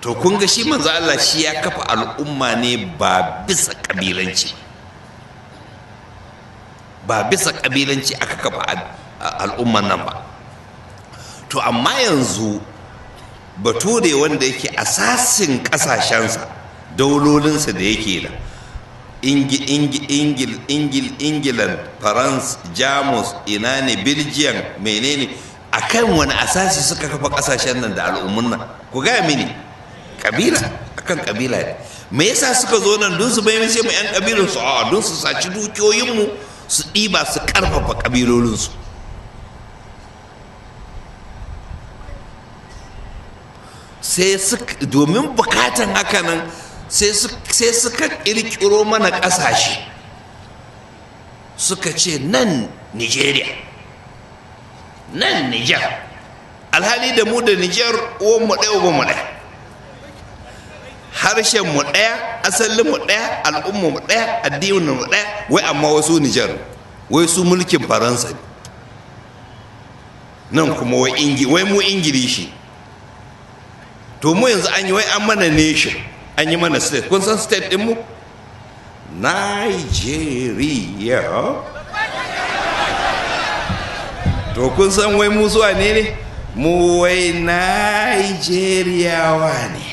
to kun ga shi manzo Allah shi ya kafa al'umma ne ba bisa kabilanci aka kafa al'umman nan ba. To amma yanzu bature wanda yake asasin kasashensa daulolinsa da yake da Ingilan, France, Jamus, ina ne, Belgium, menene, akan wani asasi suka kafa kasashen nan da al'ummun nan? Ku gaya mini. Kabila, akan kabila ne. Me yasa suka zo nan don su bayyana sai mu yan kabilan su? A don su saci dukiyoyin mu, su ɗiba su karfafa kabilolin su. Sai domin bukatan haka nan sai suka kirkiro mana kasashe, suka ce nan Nigeria, nan Niger, alhali da mu da Niger uwan mu ɗaya uban mu ɗaya, harshen mu ɗaya, asalin mu ɗaya, al'umma mu ɗaya, addinin mu ɗaya, wai amma wasu Niger wai su mulkin Faransa ne, nan kuma wai mu Ingilishi. To mu yanzu an yi wai an mana nation, an yi mana state. Kun san state din mu? Nigeria. To kun san wai mu zuwa ne? Mu wai Nigeriawa ne.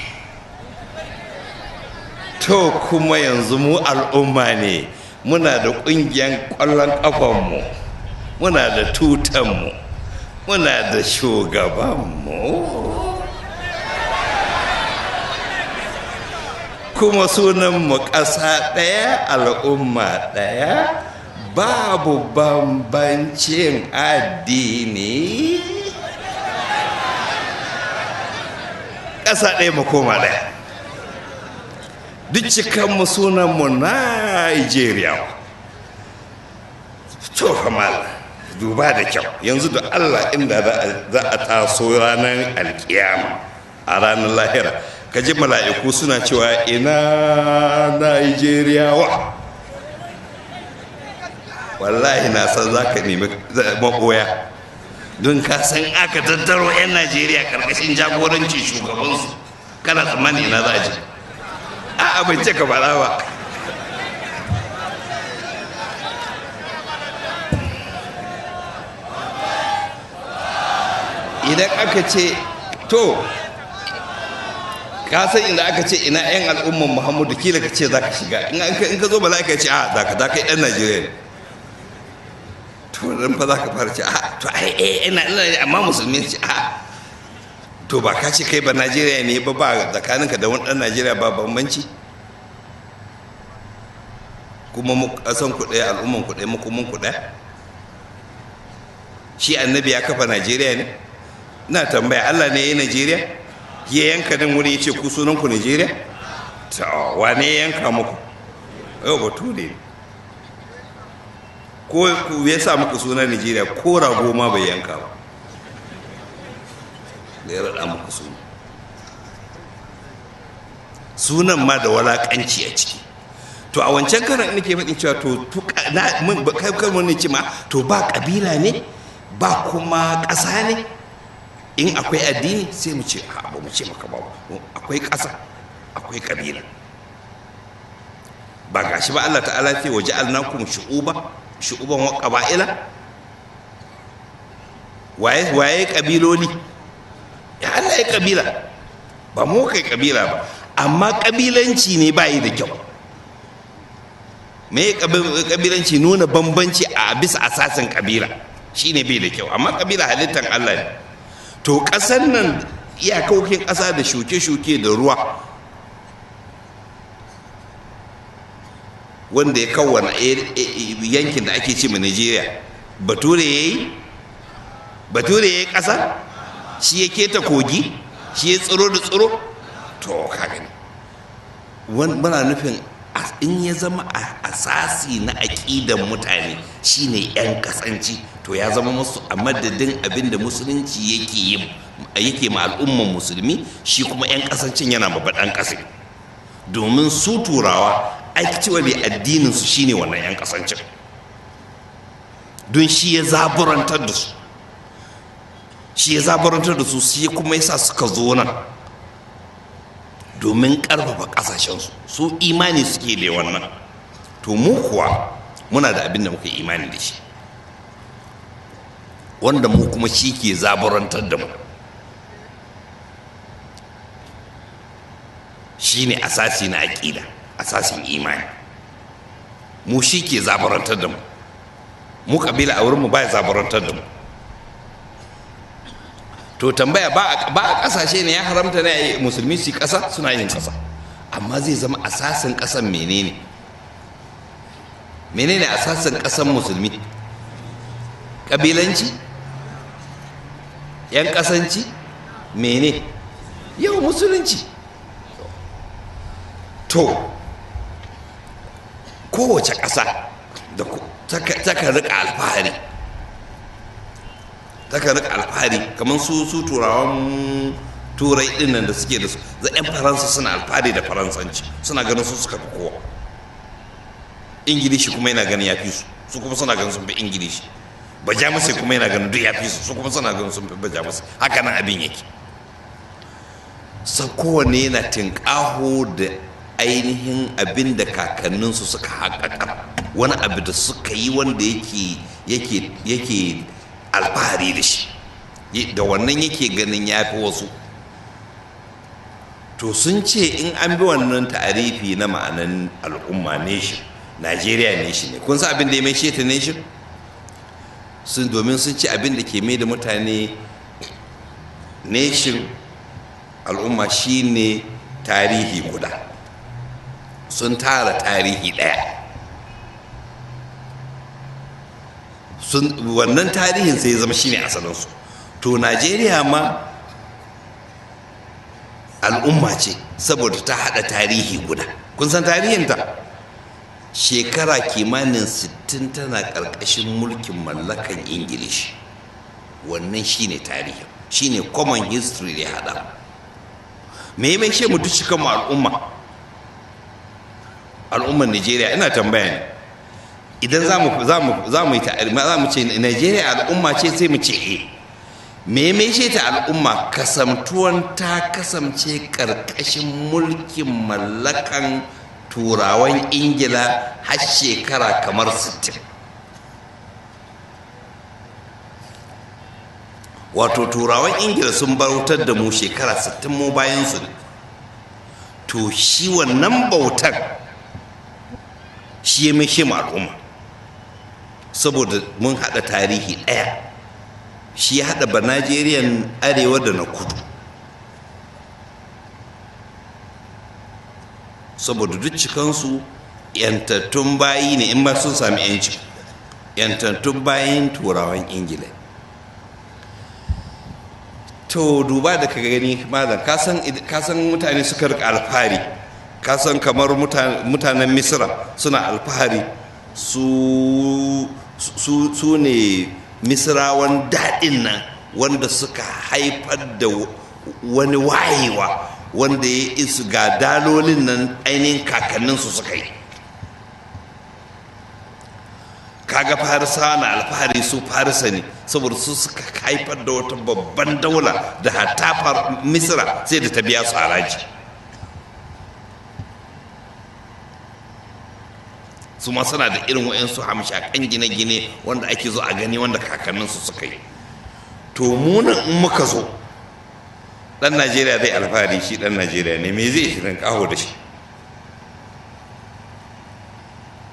To kuma yanzu mu al'umma ne, muna da ƙungiyar ƙwallon ƙafanmu, muna da tutanmu, muna da shugabanmu, kuma sunanmu ƙasa ɗaya, al'umma ɗaya, babu bambancin addini, ƙasa ɗaya mu koma ɗaya. Duk cikanmu sunanmu Nigeria. To famal duba da kyau yanzu da Allah inda za a taso ranar alkiyama, a ranar lahira, ka ji mala'iku suna cewa ina Nigeriawa. Wallahi na san za ka nemi maɓoya, don ka san aka tattaro 'yan Najeriya ƙarƙashin jagorancin shugabansu, kana tsammani na za a ji. A'a ban ce ka faɗa ba. Idan aka ce to ka san inda aka ce ina 'yan al'umman Muhammadu, kila ka ce za ka shiga, in ka zo mala'ika ce a za ka yi ɗan Najeriya ne. To dan fa za ka fara ce a to ai ina amma musulmi ce a to ba ka ce kai ba Najeriya ne ba tsakaninka da wani ɗan Najeriya ba bambanci, kuma mu kasan ku ɗaya, al'umman ku ɗaya, makoman ku ɗaya. Shi annabi ya kafa Najeriya ne? Ina tambaya, Allah ne ya yi Najeriya? Ya yanka nan wuri ya ce ku sunan ku Najeriya? To wane ya yanka muku? Yau batu ne. Ko ya sa muku sunan Najeriya, ko rago ma bai yanka ba da ya raɗa muku sunan ma da walaƙanci a ciki. To a wancan karan nake faɗin cewa to kai mun ce ma to ba ƙabila ne, ba kuma ƙasa ne. In akwai addini sai mu ce ba mu ce maka ba, akwai ƙasa, akwai ƙabila. Ba gashi ba Allah ta'ala ce waja'alnakum shu'uban wa qaba'ila. Waye ƙabiloli? Ya Allah ya ƙabila, ba mu kai ƙabila ba, amma ƙabilanci ne ba yi da kyau. Me ƙabilanci? Nuna bambanci a bisa asasin ƙabila shine bai da kyau, amma ƙabila halittar Allah ne. To ƙasar nan iyakokin ƙasa da shuke-shuke da ruwa wanda ya kawwana yankin da ake ce ma Najeriya, bature ya yi ƙasa, shi ya keta kogi, shi ya tsiro da tsiro. To ka gani muna nufin in ya zama asasi na aƙidan mutane shine 'yan kasanci, to ya zama musu a madadin abin da musulunci yake ma al'umman musulmi, shi kuma 'yan kasancin yana mabaɗan ƙasa, domin su turawa actually addinin su shine wannan 'yan kasancin, don shi ya zaburantar da su, shi kuma yasa suka zo nan domin ƙarfafa ƙasashensu. Su imani suke da wannan, to mu kuwa muna da abin da muka imani da shi, wanda mu kuma shi ke zaburantar da mu, shi ne asasi na aƙida, asasin imani. Mu shi ke zaburantar da mu, mu ƙabila a wurinmu ba ya zaburantar da mu. To tambaya, ba a ƙasashe ne ya haramta ne musulmi su ƙasa, suna yin ƙasa, amma zai zama asasin ƙasan menene asasin ƙasan musulmi? ƙabilanci, yan ƙasanci, mene? Yau musulunci. To kowace ƙasa da taka rika alfahari kamar su turawan turai dinnan da suke da su, yan faransa suna alfahari da faransanci, suna ganin su suka fi kowa. Ingilishi kuma yana ganin ya fi su kuma suna ganin sun fi ingilishi. Bajamusai kuma yana ganin duk ya fi su kuma suna ganin sun fi bajamusai. Haka nan abin yake. Sau kowane yana tinƙaho da ainihin abin da kakanninsu suka haƙaƙa, wani abu da suka yi wanda yake alfahari da shi, da wannan yake ganin ya fi wasu. To sun ce in an bi wannan ta'arifi na ma'anan al'umma nation, Najeriya nation ne. Kun san abin da ya mai sheta nation? Domin sun ce abin da ke mai da mutane nation al'umma shine tarihi guda. Sun tara tarihi ɗaya, wannan tarihin sai ya zama shine asalinsu. To Najeriya ma al'umma ce saboda ta haɗa tarihi guda. Kun san tarihinta? Shekara kimanin 60 tana ƙarƙashin mulkin mallakan Ingilishi. Wannan shine tarihin, shine common history da ya haɗa. Me mai she mu duk cikin mu al'ummar Najeriya? Ina tambaya ne, idan za mu yi za mu ce Najeriya al'umma ce, sai mu ce me mai she ta al'umma? Kasamtuwan ta kasance ƙarƙashin mulkin mallakan turawan Ingila har shekara kamar 60. Wato turawan Ingila sun bautar da mu shekara 60 mu bayansu ne. To shi wannan bautar shi ya mai shi al'umma, saboda mun haɗa tarihi ɗaya. Shi ya haɗa Najeriyan arewa da na kudu, saboda duk cikansu yantattun bayi ne, in ba sun sami yanci, yantattun bayin turawan Ingila. To duba da ka gani malam, ka san mutane suka rika alfahari, ka san kamar mutanen Misra suna alfahari, su ne Misrawan daɗin nan wanda suka haifar da wani wayewa wanda ya isu ga dalolin nan ainihin kakanninsu suka yi. Kaga farisa na alfahari, su farisa ne saboda su suka haifar da wata babban daula da hatta Misra sai da ta biya su haraji. Su ma suna da irin wa'yansu hamshakan gine-gine wanda ake zo a gani wanda kakanninsu suka yi. To munan in muka zo, ɗan Najeriya zai alfahari shi ɗan Najeriya ne, me zai shirin kaho da shi?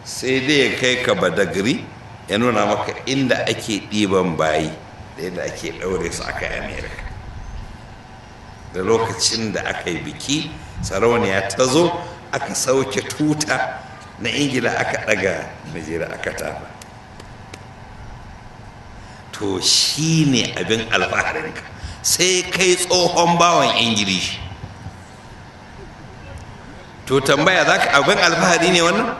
Sai dai ya kai ka Badagri, ya nuna maka inda ake ɗiban bayi da yadda ake ɗaure su aka yi Amerika. Da lokacin da aka yi biki, sarauniya ta zo, aka sauke tuta na Ingila, aka ɗaga Najeriya aka tafa. To shi ne abin alfaharinka, sai kai tsohon bawan Ingilishi. To tambaya, za ka abin alfahari ne wannan?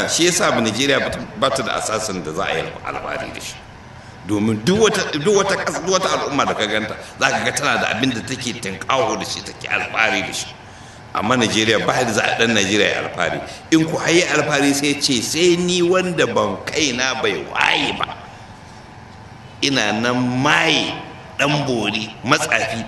Shi yasa Najeriya ba ta da asasin da za a yi alfahari da shi. Domin duk wata al'umma da ka ganta, za ka ga tana da abin da take tinkaho da shi, take alfahari da shi. Amma Najeriya ba da za a ɗan Najeriya ya alfahari. In ku hayi alfahari sai ce sai ni wanda ban kaina bai waye ba, ina nan maye ɗan bori matsafi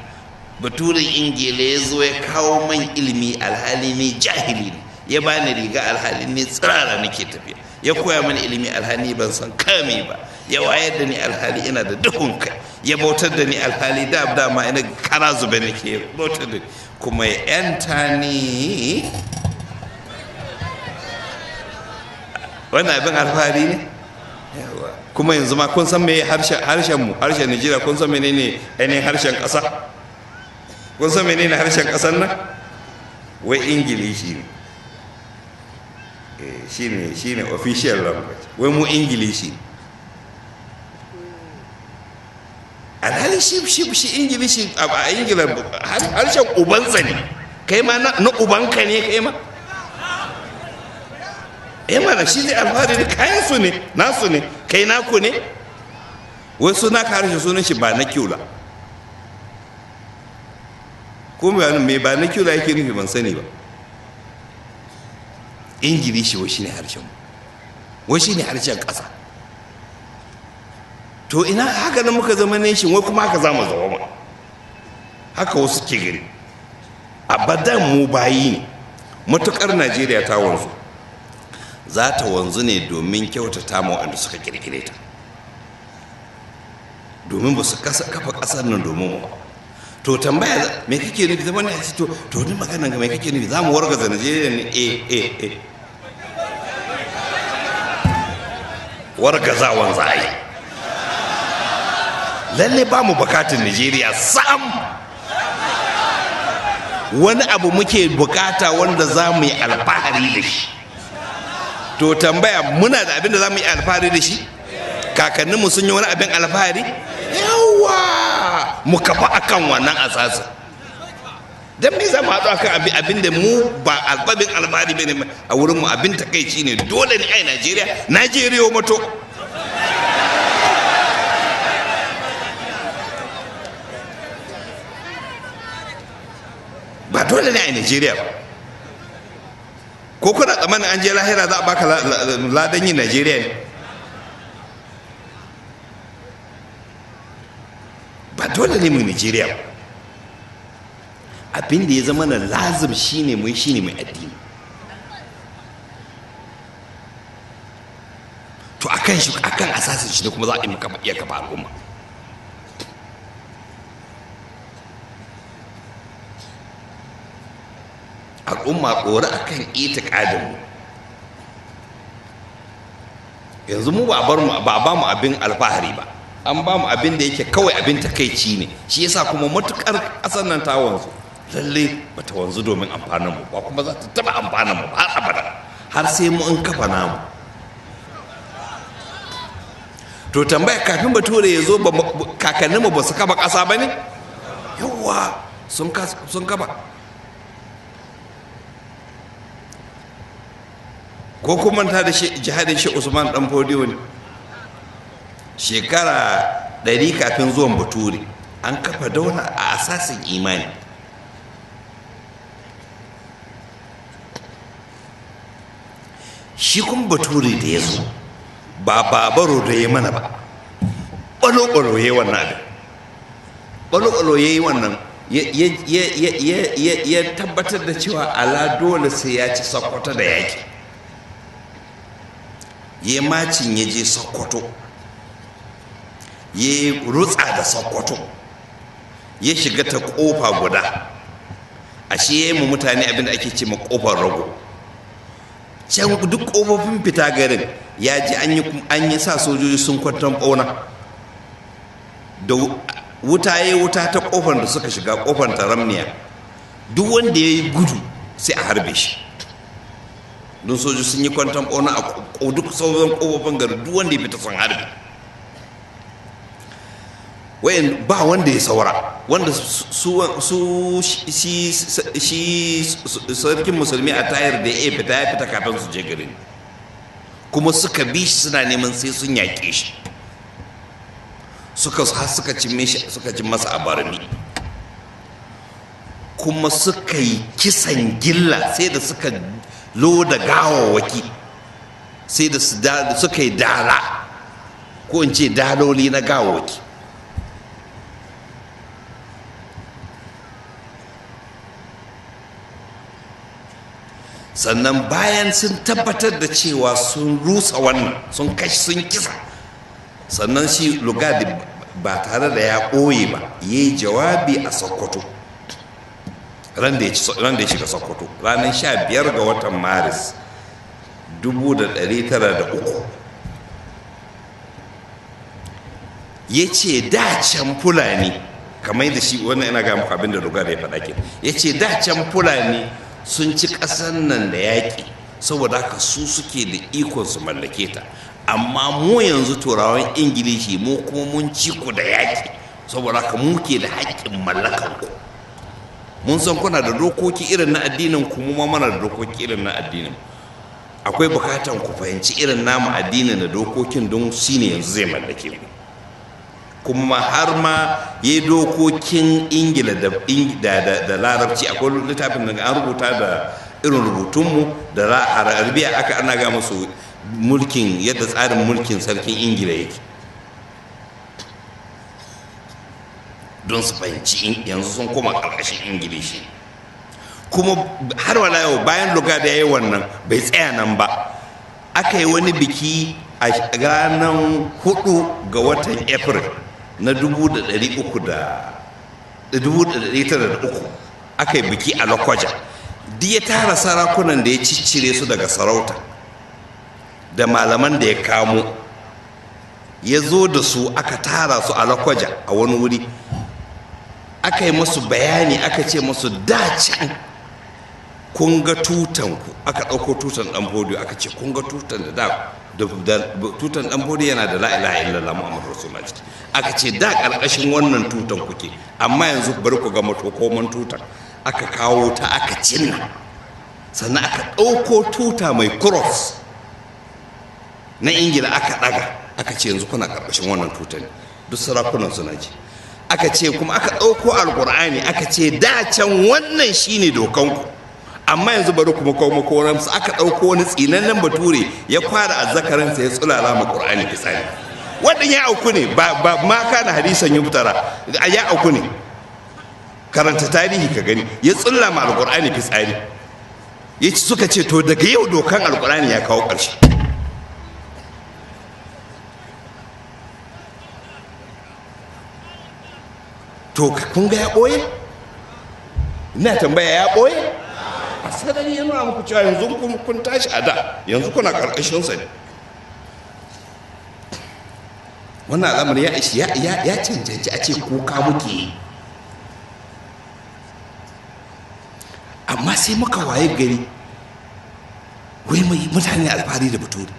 baturen ingila ya zo ya kawo man ilimi alhali ne jahili ne, ya bani riga alhali ne tsirara nake tafiya, ya koya mani ilimi alhali ban san kame ba, ya wayar da ni alhali ina da duhun kai, ya bautar da ni alhali da dama ina kara zube nake bautar da ni, kuma ya yanta ni. wannan abin alfahari ne. Kuma yanzu ma kun san me harshen mu, harshen Najeriya, kun san menene ainihin harshen ƙasa? Kun san menene harshen ƙasar nan? Wai Ingilishi ne. Shine official language. Wai mu Ingilishi ne. Alhali shi Ingilishi a Ingila harshen ubansa ne. Kai ma na ubanka ne kai ma? Mana shi zai alfahari da kayan su ne, nasu ne, kai naku ne. Wai suna ka harshe sunan shi ba na kyula. Ko me ba na kyula yake nufi ban sani ba. Ingilishi wai shine harshen mu, wai shine harshen ƙasa. To ina haka nan muka zama nation, wai kuma haka za mu zama ma. Haka wasu ke gari. Abadan mu bayi ne. Matukar Najeriya ta wanzu, za ta wanzu ne domin kyautata ma waɗanda suka kirkire ta, domin ba su kafa ƙasar nan domin mu ba. To tambaya me kake nufi? Zama ne a ce to ni maganan ga me kake nufi? Za mu wargaza Najeriya ne? Wargazawan za a yi. Lalle ba mu bukatun Najeriya sam. Wani abu muke bukata wanda za mu yi alfahari da shi. To tambaya, muna da abin da za mu yi alfahari da shi? Kakanninmu sun yi wani abin alfahari? Yawa mu kafa akan wannan asasin. Dan me za mu haɗu akan abin da mu ba albabin alfahari bane a wurin mu, abin takaici ne. Dole ne ai Najeriya mato. Ba dole ne ai Najeriya ba. Ko kuna tsammanin an je lahira za a baka ladan yin Najeriya ne? Ba dole ne mu Najeriya ba. Abin da ya zama na lazim shine mu shine mai addini. To akan asasin shi ne kuma za a iya kafa al'umma. Al'umma tsoro a kan itikadinmu. Yanzu mu ba ba mu abin alfahari ba, an ba mu abin da yake kawai abin takaici ne. Shi yasa kuma matukar ƙasar nan ta wanzu, lalle ba ta wanzu domin amfanin mu ba, kuma za ta taba amfanin mu har abada, har sai mu in kafa namu. To tambaya, kafin bature ya zo kakanninmu ba su kafa ƙasa ba ne? Yawwa sun kafa. Ko kuma ta da jihadin shi Usman dan Fodiyo ne, shekara 100 kafin zuwan bature an kafa daula a asasin imani. Shi kuma bature da ya zo ba babaro da ya mana ba, ɓalo-ɓalo ya yi wannan abin, ɓalo-ɓalo ya yi wannan, ya tabbatar da cewa ala dole sai ya ci Sokoto da yaki. Ya macin ya je Sokoto, ya rutsa da Sokoto, ya shiga ta kofa guda, ashe ya yi mu mutane abin da ake ce ma kofar rago. Can duk kofofin fita garin ya ji an yi sa sojoji sun kwanton ɓauna da wuta, ya yi wuta ta kofar da suka shiga, kofar taramniya. Duk wanda ya yi gudu sai a harbe shi, don sojoji sun yi kwanton ɓauna a duk sauran kofofin garin. Duk wanda ya fita sun harbe. Wayan ba wanda ya saura, wanda shi sarkin musulmi a tayar da ya fita kafin su je garin, kuma suka bi shi suna neman sai sun yaƙe shi, suka cin masa a barmi, kuma suka yi kisan gilla, sai da suka loda gawawaki, sai da suka yi dala, ko in ce daloli na gawawaki. sannan bayan sun tabbatar da cewa sun rusa wannan sun kashi sun kisa, sannan shi lugadi ba tare da ya ɓoye ba ya yi jawabi a Sokoto ran da ya shiga Sokoto ranar 15 ga watan Maris 1903. ya ce da can Fulani, kamar da shi wannan ina ga muku abin da lugadi ya faɗa ke, ya ce da can Fulani sun ci ƙasar nan da yaƙi saboda haka su suke da ikon su mallake ta, amma mu yanzu turawan Ingilishi mu kuma mun ci ku da yaƙi saboda haka mu ke da haƙƙin mallakan ku. Mun san kuna da dokoki irin na addinin ku, mu ma mana da dokoki irin na addinin. Akwai bukatan ku fahimci irin namu addinin da dokokin don shine yanzu zai mallake ku. Kuma har ma ya dokokin Ingila da Larabci, akwai littafin da an rubuta da irin rubutunmu da Arabiya aka ana ga musu mulkin yadda tsarin mulkin sarkin Ingila yake, don su fahimci yanzu sun koma ƙarƙashin Ingilishi. Kuma har wala yau bayan lugada ya yi wannan bai tsaya nan ba, aka yi wani biki a ranar 4 ga watan April na 1903 aka yi biki a Lokoja. Duk ya tara sarakunan da ya ciccire su daga sarauta da malaman da ya kamo, ya zo da su aka tara su a Lokoja a wani wuri, aka yi musu bayani, aka ce musu can kun ga tutanku, aka ɗauko tutan ɗan fodiyo aka ce kun ga tutan da tutan ɗan fodiyo yana da la ilaha illallah muhammadu rasulullah ciki, aka ce da ƙarƙashin wannan tutan kuke, amma yanzu bari ku ga matokoman tutan, aka kawo ta aka cinna, sannan aka ɗauko tuta mai cross na Ingila aka ɗaga, aka ce yanzu kuna ƙarƙashin wannan tutan, duk sarakunan suna ji. Aka ce kuma aka ɗauko alƙur'ani aka ce da can wannan shine dokanku, amma yanzu bari kuma kawo makoransu, aka ɗauko wani tsinannen bature ya kwara azzakaransa ya tsulala ma ƙur'ani fitsari. Wannan ya auku ne, ba ma kana hadisan yuftara, ya auku ne, karanta tarihi ka gani, ya tsulla ma alƙur'ani fitsari. Ya ci suka ce to daga yau dokan alƙur'ani ya kawo ƙarshe. To kun ga ya ɓoye? Ina tambaya ya ɓoye? A sarari yana muku cewa yanzu kun tashi a da, yanzu kuna ƙarƙashinsa ne. Wannan al'amari ya ishi ya cancanci a ce kuka muke yi. Amma sai muka waye gari, wai mutane alfahari da bature,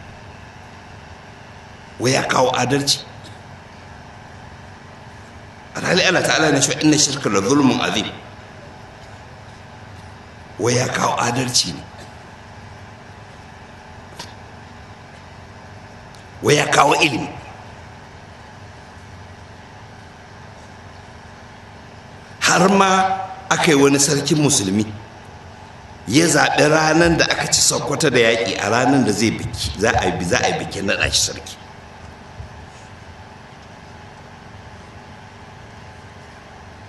wai ya kawo adalci. Alhali Allah ta'ala ne cewa inna shirka la zulmun azim, wai ya kawo adalci ne, wai ya kawo ilimi. Har ma aka yi wani sarkin musulmi ya zaɓi ranar da aka ci Sokoto da yaƙi a ranar da za a yi bikin naɗa shi sarki.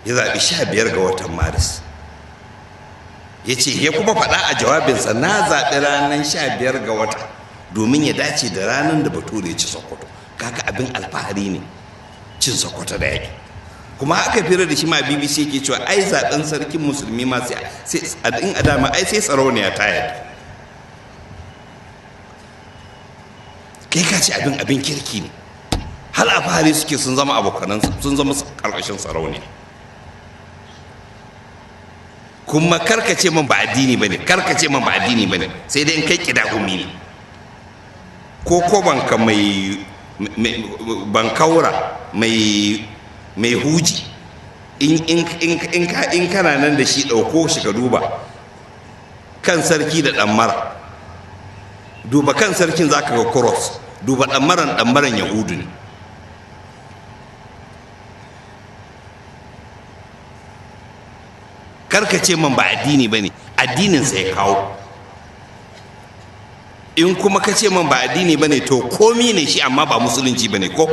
Ya zaɓi 15 ga watan Maris, ya ce ya kuma faɗa a jawabinsa, na zaɓi ranar 15 ga wata domin ya dace da ranar da bature ya ci Sokoto. Kaka abin alfahari ne cin Sokoto da yaƙi. Kuma aka fira da shi ma BBC yake cewa ai zaɓen sarkin musulmi ma sai in adama ai sai sarauniya ta yadda. Kai ka ce abin kirki ne, hal alfahari suke sun zama abokanansa, sun zama ƙarƙashin sarauniya. Kuma karkace man ba addini bane, karkace man ba addini bane, sai dai in kai kidahumi ne, ko banka mai bankaura mai huji, in kana nan da shi ɗauko shi ka duba kan sarki da ɗammara, duba kan sarkin zaka ga cross, duba ɗammaran yahudu ne. Karkace man ba addini bane, addininsa ya kawo. In kuma ka ce man ba addini bane to komi ne shi, amma ba musulunci bane ko?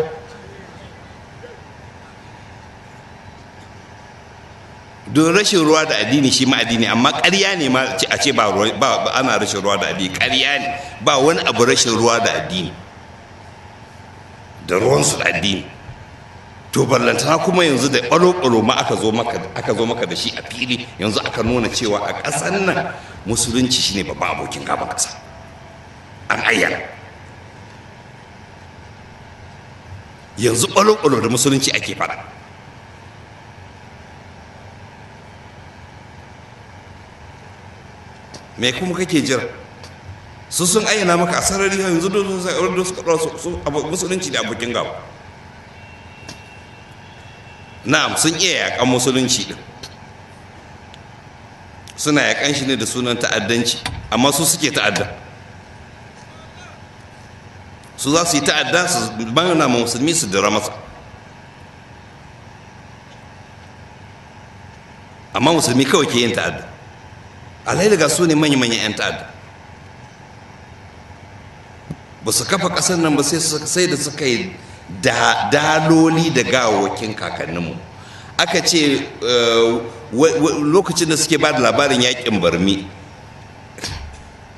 don rashin ruwa da addini shi ma addini, amma ƙarya ne ma a ce ba ana rashin ruwa da addini, ƙarya ne. Ba wani abu rashin ruwa da addini da ruwansu da addini. To ballantana kuma yanzu da ɓalo-ɓalo ma aka zo maka da shi a fili, yanzu aka nuna cewa a ƙasar nan musulunci shine babban abokin gaban ƙasa, an ayyana. Yanzu ɓalo-ɓalo da musulunci ake fara. Me kuma kake jira? Su sun ayyana maka a sarari yanzu da suka ɗora musulunci da abokin gaba. Na'am, sun iya yaƙan musulunci din, suna yaƙan shi ne da sunan ta'addanci, amma su suke ta'adda. Su za su yi ta'adda su bana ma musulmi su dira masa, amma musulmi kawai ke yin ta'adda. Alhai daga su ne manya-manyan 'yan ta'adda. Ba su kafa ƙasar nan ba sai da suka yi daloli da gawawakin kakanninmu. Aka ce lokacin da suke ba da labarin yakin barmi,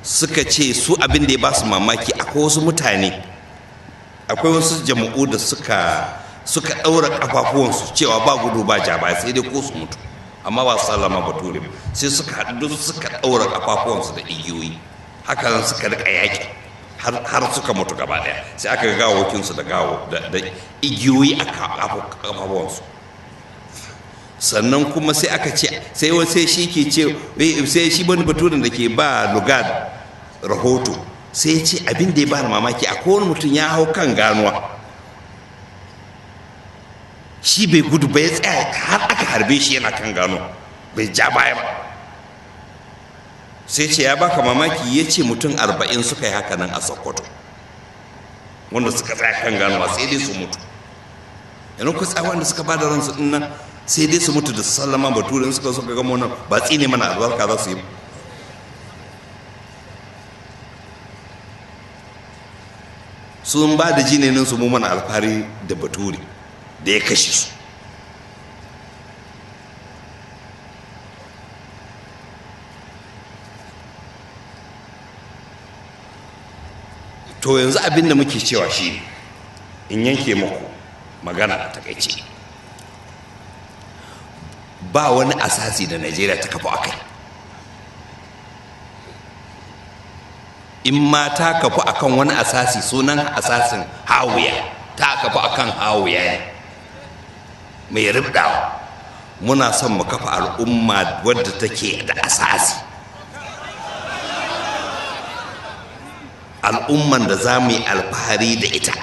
suka ce su abin da ya ba su mamaki, akwai wasu mutane, akwai wasu jama'u da suka ɗaura ƙafafuwansu cewa ba gudu ba ja ba sai dai ko su mutu, amma ba su sallama bature ba. Sai suka haɗu suka ɗaura ƙafafuwansu da igiyoyi, haka nan suka riƙa yaƙi har suka mutu gaba daya. Sai aka ga gawokinsu da igiyoyi a kafafuwansu. Sannan kuma sai aka ce sai shi ke ce, sai shi wani baturen da ke ba lugard rahoto sai ya ce abin da ya ba mamaki, akwai wani mutum ya hau kan ganuwa, shi bai gudu ba, ya tsaya har aka harbe shi yana kan gano, bai ja baya ba. Sai ce ya baka mamaki, ya ce mutum 40 suka yi haka nan a Sokoto, wanda suka tsaya kan ganuwa sai dai su mutu. Yanzu ku tsaya wanda suka bada ransu din nan sai dai su mutu da sallama bature, suka gama wannan ba tsine mana albarka za su yi. Sun ba da jinenin su mu mana alfahari da bature da ya kashe su. To yanzu abin da muke cewa shi, in yanke muku magana a takaice, ba wani asasi da Najeriya ta kafa akai. In ma ta kafa akan wani asasi, sunan asasin hawiya, ta kafa akan hawiya ne mai ribdawa. Muna son mu kafa al'umma wadda take da asasi, al'umman da za mu yi alfahari da ita.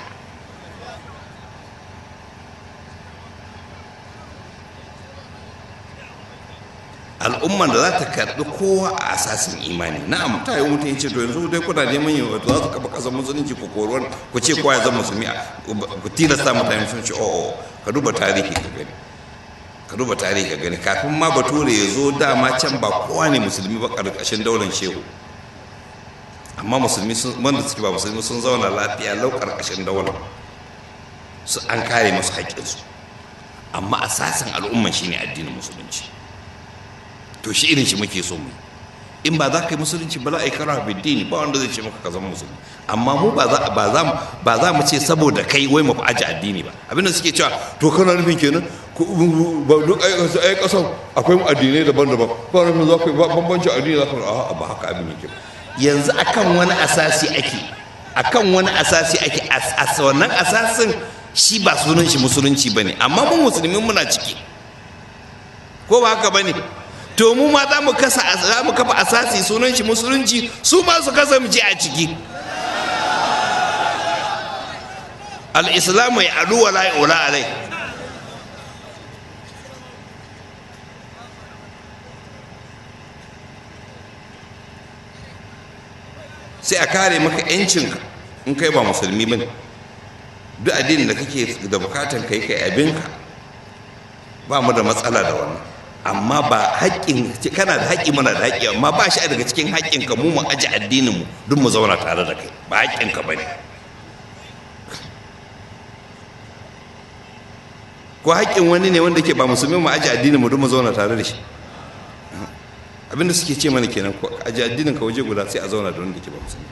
Al'umman da za ta karɓi kowa a asasin imani. Na'am, ta yi mutum ya ce to yanzu dai kuna neman yin wato za su kafa ƙasar musulunci ku koruwan ku ce kowa ya zama musulmi, ku tilasta mutane sun ce o'o. Ka duba tarihi ka gani, ka duba tarihi ka gani, kafin ma bature ya zo dama can ba kowa ne musulmi ba ƙarƙashin daular shehu, amma musulmi wanda suke ba musulmi sun zauna lafiya lau ƙarƙashin daular su, an kare musu haƙƙinsu. Amma asasin al'umman shine addinin musulunci. To shi irin shi muke so mu. In ba za ka yi musulunci ba za a yi kara biddini, ba wanda zai ce maka ka zama musulmi. Amma mu ba za mu ce saboda kai wai mu aji addini ba. Abinda suke cewa to kana nufin kenan ba duk ai kasan akwai addinai daban-daban, ba nufin za ka yi bambanci addini za ka yi, a'a ba haka abin yake ba. Yanzu akan wani asasi ake, wannan asasin shi ba sunan shi musulunci bane, amma mu musulmi muna ciki, ko ba haka bane? To mu ma za mu kafa asasi sunan shi musulunci, su ma su kasance a ciki. Al-islamu ya alu wa la yu'la alai. Sai a kare maka yancinka in kai ba musulmi bane. Duk addinin da kake da bukatan kai abinka, ba mu da matsala da wannan. Amma ba haƙƙin, kana da haƙƙi muna da haƙƙi, amma ba shi daga cikin haƙƙinka mu aji addinin mu duk mu zauna tare da kai, ba haƙƙinka bane. ko haƙƙin wani ne wanda ke ba musulmi mu aji addinin mu don mu zauna tare da shi? Abinda suke ce mana kenan, ko aji addinin ka waje guda sai a zauna da wanda ke ba musulmi.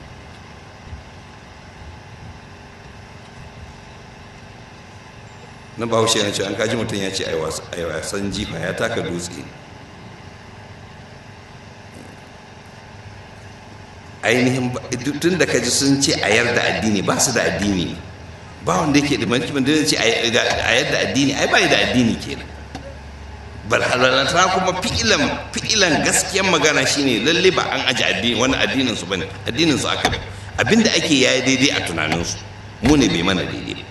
na bahaushe yana ce an kaji mutum ya ce ai wasan jifa ya taka dutse. Ainihin tun da kaji sun ce a yarda addini ba su da addini, ba wanda yake da mankimin da ce a yarda addini ai bai da addini kenan. Balhalanta kuma fi'ilan gaskiyan magana shine lalle ba an aji addini wani addinin su bane, addinin su aka abinda ake yayi daidai a tunanin su, mu ne bai mana daidai.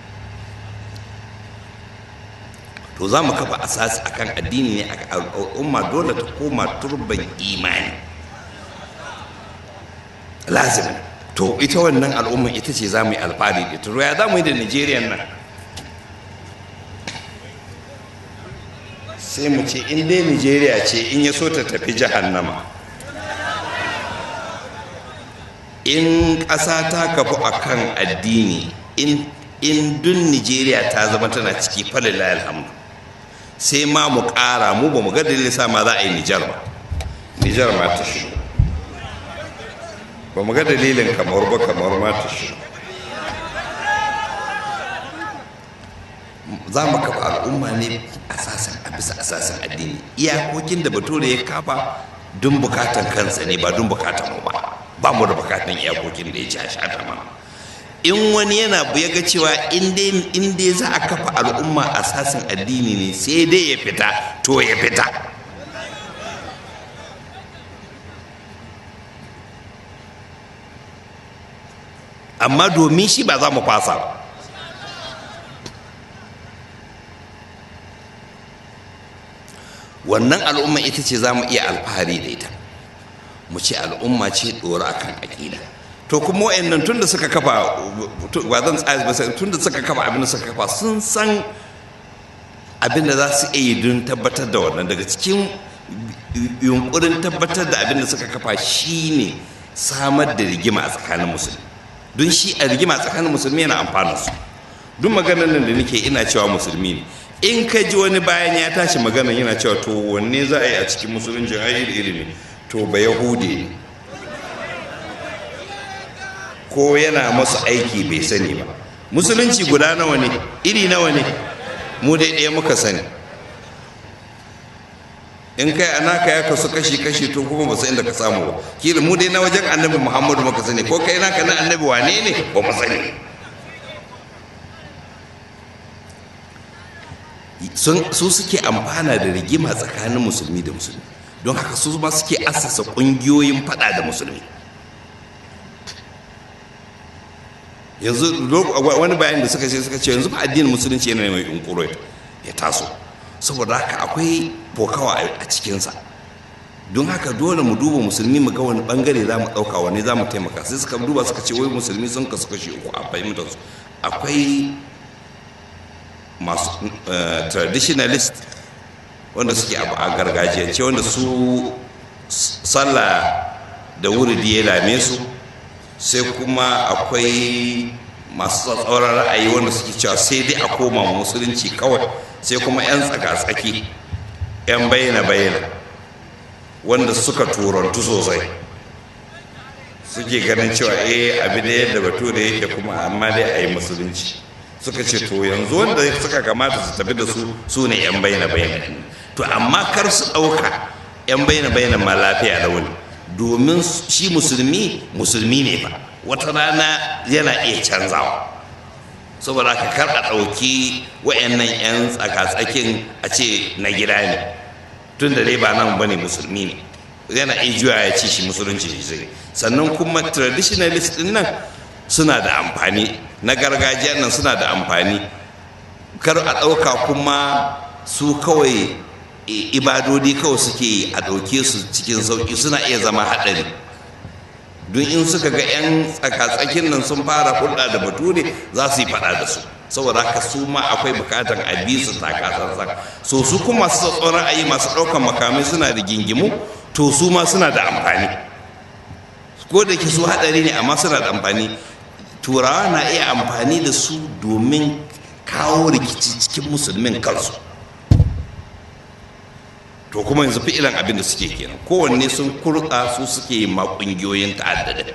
To za mu kafa asasi akan addini ne, al'umma dole ta koma turban imani lazim. To ita wannan al'umma ita ce za mu yi alfahari da ita. Ya za mu yi da Nijeriya nan? Sai mu ce in dai Nijeriya ce in ya so ta tafi jahannama, in ƙasa ta kafu akan addini, in dun Nijeriya ta zama tana ciki falilahi alhamdu, sai ma mu ƙara, mu ba mu ga dalilin sa ma za a yi Nijar ba. Nijar ma ta shigo, ba mu ga dalilin kamar ba, kamar ma ta shigo. Za mu kafa al'umma ne a bisa asasin addini. Iyakokin da bature ya kafa don bukatan kansa ne, ba don bukatan mu ba. Ba mu da bukatan iyakokin da ya ci a shata mana. In wani yana ya ga cewa in dai za a kafa al'umma asasin addini ne sai dai ya fita, to ya fita. Amma domin shi ba za mu fasa ba. Wannan al'umma ita ce za mu iya alfahari da ita, mu ce al'umma ce ɗora akan aƙida. To kuma wa'annan tun da suka kafa abin da suka kafa sun san abin da za su iya yi don tabbatar da wannan. Daga cikin yunkurin tabbatar da abin da suka kafa shine samar da rigima a tsakanin musulmi, don shi a rigima a tsakanin musulmi yana amfana su. Duk maganar nan da nake ina cewa musulmi ne, in ka ji wani bayan ya tashi magana yana cewa to wanne za a yi a cikin musulunci ai iri ne, to ba yahude ne ko yana masu aiki bai sani ba. Musulunci guda nawa ne, iri nawa ne, mu dai ɗaya muka sani. in kai anaka ya kasu kashi to kuma ba su inda ka samu ba. Kila mu dai na wajen annabi Muhammadu muka sani, ko kai naka na annabi wane ne ba mu sani. Su suke amfana da rigima tsakanin musulmi da musulmi, don haka su ma suke assasa ƙungiyoyin faɗa da musulmi. Yanzu wani bayan da suka ce yanzu fa addinin musulunci yana mai yunkuro ya taso, saboda haka akwai fokawa a cikinsa. Don haka dole mu duba musulmi mu ga wani bangare za mu ɗauka, wani za mu taimaka. Sai suka duba suka ce wai musulmi sun kasu kashi uku a fahimtar su. Akwai masu traditionalist wanda suke a gargajiyance, wanda su sallah da wuridi ya dame su. Sai kuma akwai masu tsatsauran ra'ayi wanda suke cewa sai dai a koma musulunci kawai. Sai kuma 'yan tsaka-tsaki, 'yan bayyana wanda suka turantu sosai, suke ganin cewa abin da yadda bature yake kuma amma dai a yi musulunci. Suka ce to yanzu wanda suka kamata su tafi da su ne 'yan bayyana. To amma kar su ɗauka 'yan bayyana ma lafiya da wani, domin shi musulmi ne ba, wata rana yana iya canzawa. Saboda ka kar a ɗauki wa'annan 'yan tsaka-tsakin a ce na gida ne, tun da dai ba nan bane musulmi ne, yana iya juya ya ci shi musulunci shi zai. Sannan kuma traditionalist din nan suna da amfani, na gargajiyar nan suna da amfani. Kar a ɗauka kuma su kawai ibadodi kawai suke a ɗauke su cikin sauƙi, suna iya zama haɗari. Don in suka ga 'yan tsaka-tsakin nan sun fara hulɗa da bature za su yi faɗa da su. Saboda haka su ma akwai bukatar a bi su taka-tsantsan. So su kuma masu tsatsauran ra'ayi, masu ɗaukan makamai suna da gingimu, to su ma suna da amfani. Ko da ke su haɗari ne amma suna da amfani. Turawa na iya amfani da su domin kawo rikici cikin musulmin kansu. To kuma yanzu fi'ilan abin da suke kenan, kowanne sun kurɗa su suke yin ma ƙungiyoyin ta'addada.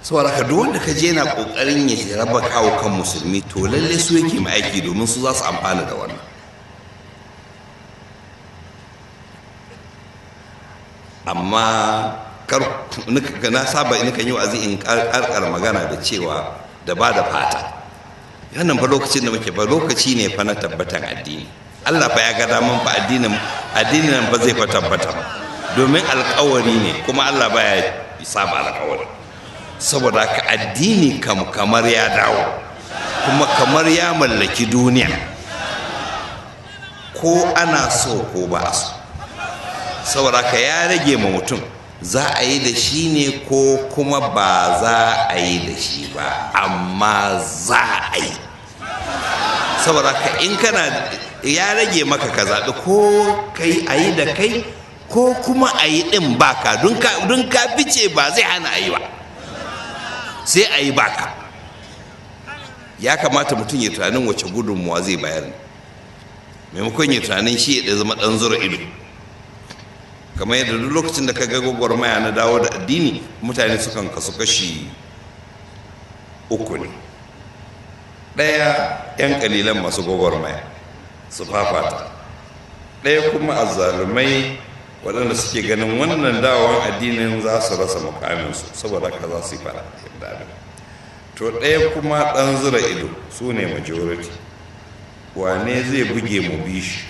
saboda ka duk wanda ka je yana ƙoƙarin ya raba kawo kan musulmi, to lalle su yake ma aiki, domin su za su amfana da wannan. Amma na saba in kan yi wa'azi in karkar magana da cewa da ba da fata, yannan fa lokacin da muke fa lokaci ne fa na tabbatan addini. Allah fa ya ga daman fa addinin nan fa zai fa tabbata, domin alƙawari ne kuma Allah baya saba alƙawari. Saboda ka addini kamar ya dawo, kuma kamar ya mallaki duniya, ko ana so ko ba a so. Saboda ka ya rage ma mutum, za a yi da shi ne ko kuma ba za a yi da shi ba, amma za a yi. Saboda ka in kana, ya rage maka ka zaɓi ko kai a yi da kai ko kuma a yi ɗin baka, don ka fice ba zai hana a yi ba, sai a yi baka. Ya kamata mutum ya tunanin wace gudunmuwa zai bayar ne, maimakon ya tunanin shi ya zama ɗan zura ido. Kamar yadda duk lokacin da ka ga gwagwarmaya na dawo da addini, mutane sukan kasu kashi uku ne. Ɗaya 'yan ƙalilan masu gwagwarmaya su fafata, ɗaya kuma azzalumai waɗanda suke ganin wannan dawon addinin za su rasa mukaminsu, saboda haka za su yi fara da abin. To ɗaya kuma ɗan zura ido, su ne majority. Wane zai buge mu bi shi?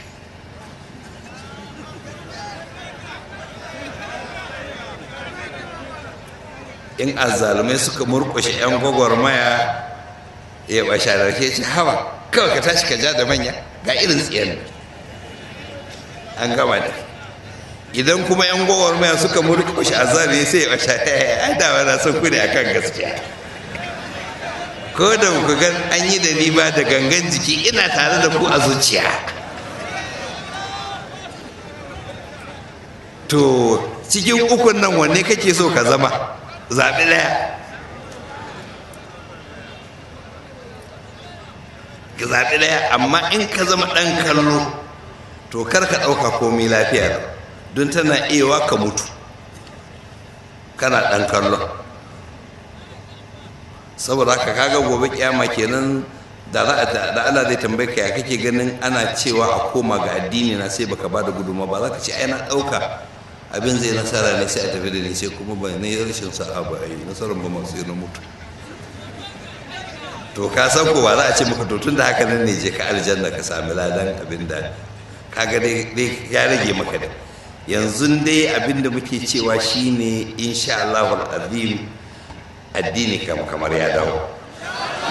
In azzalumai suka murƙushe 'yan gwagwarmaya, ya ba shadarke ce hawa kawai ka tashi ka ja da manya ga irin tsiyan an gama da. Idan kuma 'yan gwagwarmaya suka murƙushe azzalumai, sai ya ba shadarke ai da wani sun kuɗi akan gaskiya, ko da ku gan an yi da ni ba da gangan jiki, ina tare da ku a zuciya. To cikin ukun nan wanne kake so ka zama? Zaɓi ɗaya. Ka zaɓi ɗaya, amma in ka zama ɗan kallo, to kar ka ɗauka komai lafiya, don tana iya ka mutu kana ɗan kallo. Saboda haka kaga gobe kiyama kenan, da Allah zai tambaye ka ya kake ganin ana cewa a koma ga addini na, sai baka bada gudunmawa ba, za ka ce ai na ɗauka abin zai nasara ne, sai a tafi da ni, sai kuma ba ne rashin sa'a ba, yi nasarar ba masu yi na mutu. To ka san ko ba za a ce maka to tun da haka nan ne je ka aljanna ka sami ladan abin da kaga dai ya rage maka da. Yanzu dai abin da muke cewa shine insha Allahul azim, addini kamar ya dawo.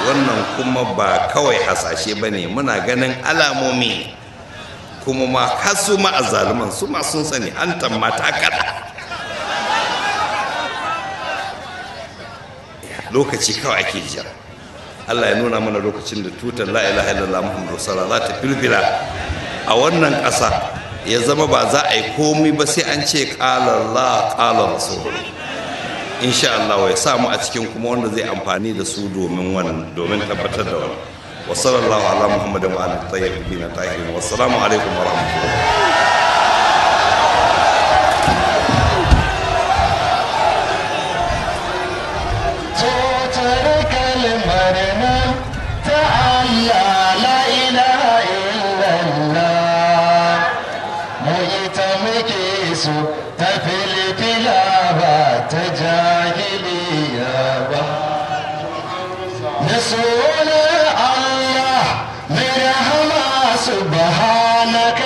Wannan kuma ba kawai hasashe bane, muna ganin alamomi, kuma ma har su ma azzaluman su ma sun sani, an tammata kada. Lokaci kawai ake jira. Allah ya nuna mana lokacin da tutar la ilaha illallah muhammadu rasulullah za ta filfila a wannan ƙasa, ya zama ba za a yi komai ba sai an ce qala Allah qala rasulullah. Insha Allah ya samu a cikin kuma wanda zai amfani da su domin tabbatar da wannan. Wa sallallahu ala muhammadin wa alihi tayyibin tahirin. Wassalamu alaikum wa rahmatullahi. سبحانك